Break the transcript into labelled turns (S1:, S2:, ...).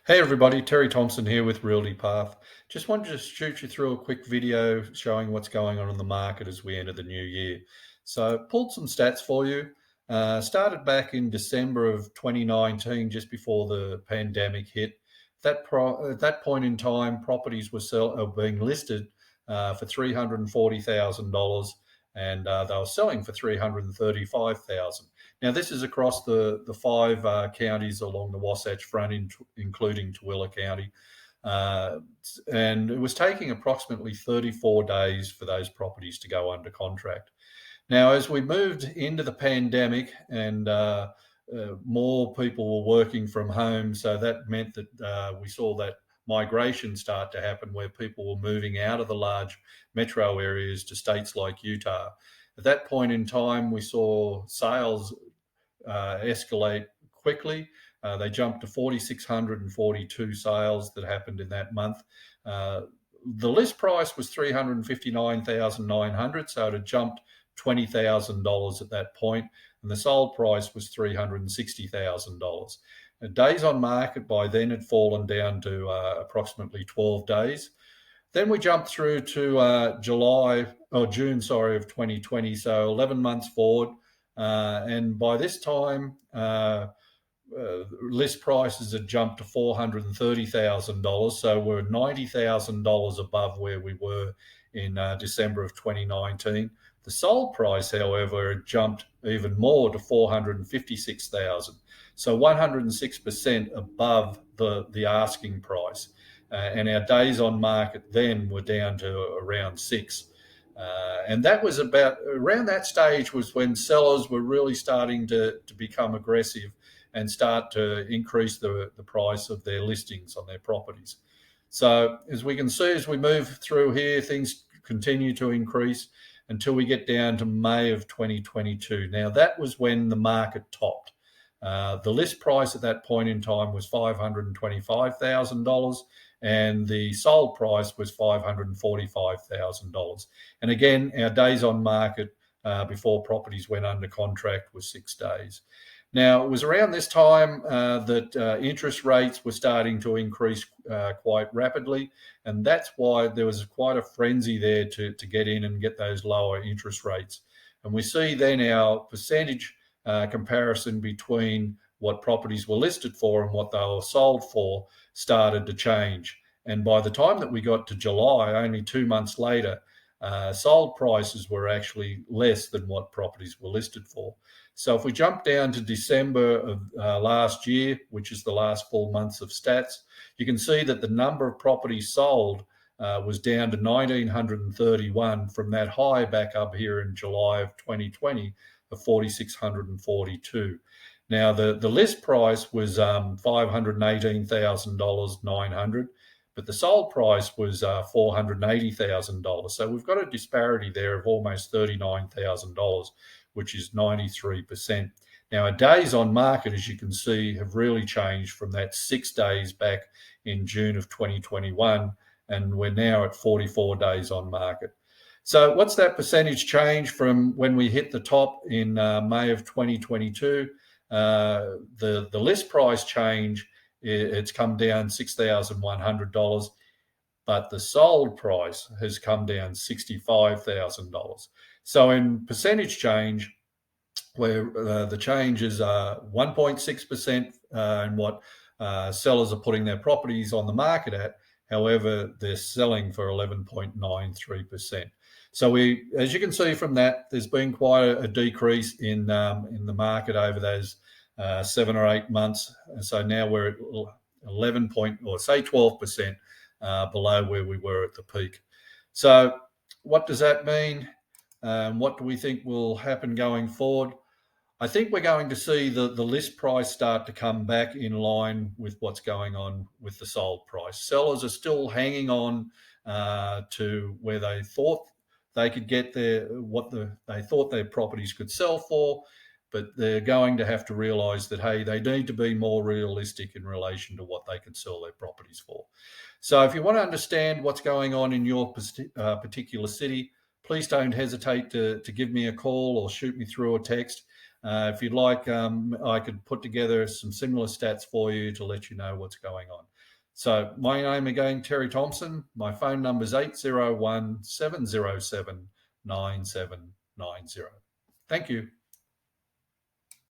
S1: Hey everybody, Terry Thompson here with Realty Path. Just wanted to shoot you through a quick video showing what's going on in the market as we enter the new year. So pulled some stats for you. Started back in December of 2019, just before the pandemic hit. At that point in time, properties were being listed for $340,000, and they were selling for $335,000. Now, this is across the five counties along the Wasatch Front, including Tooele County. Uh, and it was taking approximately 34 days for those properties to go under contract. Now, as we moved into the pandemic and more people were working from home, so that meant that we saw that migration start to happen where people were moving out of the large metro areas to states like Utah. At that point in time, we saw sales escalate quickly. They jumped to 4,642 sales that happened in that month. The list price was $359,900, so it had jumped $20,000 at that point, and the sold price was $360,000. Days on market by then had fallen down to approximately 12 days. Then we jumped through to June, of 2020, so 11 months forward. And by this time, list prices had jumped to $430,000, so we're $90,000 above where we were in December of 2019. The sold price, however, had jumped even more to $456,000, so 106% above the asking price. And our days on market then were down to around 6. And that was around that stage was when sellers were really starting to become aggressive and start to increase the price of their listings on their properties. So as we can see, as we move through here, things continue to increase until we get down to May of 2022. Now, that was when the market topped. The list price at that point in time was $525,000, and the sold price was $545,000. And again, our days on market before properties went under contract was 6 days. Now, it was around this time that interest rates were starting to increase quite rapidly, and that's why there was quite a frenzy there to get in and get those lower interest rates. And we see then our percentage comparison between what properties were listed for and what they were sold for started to change. And by the time that we got to July, only 2 months later, sold prices were actually less than what properties were listed for. So if we jump down to December of last year, which is the last 4 months of stats, you can see that the number of properties sold was down to 1,931 from that high back up here in July of 2020 of 4,642. Now, the list price was $518,900, but the sold price was $480,000. So we've got a disparity there of almost $39,000, which is 93%. Now, our days on market, as you can see, have really changed from that 6 days back in June of 2021, and we're now at 44 days on market. So what's that percentage change from when we hit the top in May of 2022? The list price change, it's come down $6,100, but the sold price has come down $65,000. So in percentage change, where the change is 1.6% in what sellers are putting their properties on the market at. However, they're selling for 11.93%. So as you can see from that, there's been quite a decrease in the market over those 7 or 8 months. So now we're at 12% below where we were at the peak. So what does that mean? What do we think will happen going forward? I think we're going to see the list price start to come back in line with what's going on with the sold price. Sellers are still hanging on to where they thought they could get they thought their properties could sell for, but they're going to have to realize that, hey, they need to be more realistic in relation to what they can sell their properties for. So if you want to understand what's going on in your particular city, please don't hesitate to give me a call or shoot me through a text. If you'd like, I could put together some similar stats for you to let you know what's going on. So my name again, Terry Thompson. My phone number is 801 707 9790. Thank you.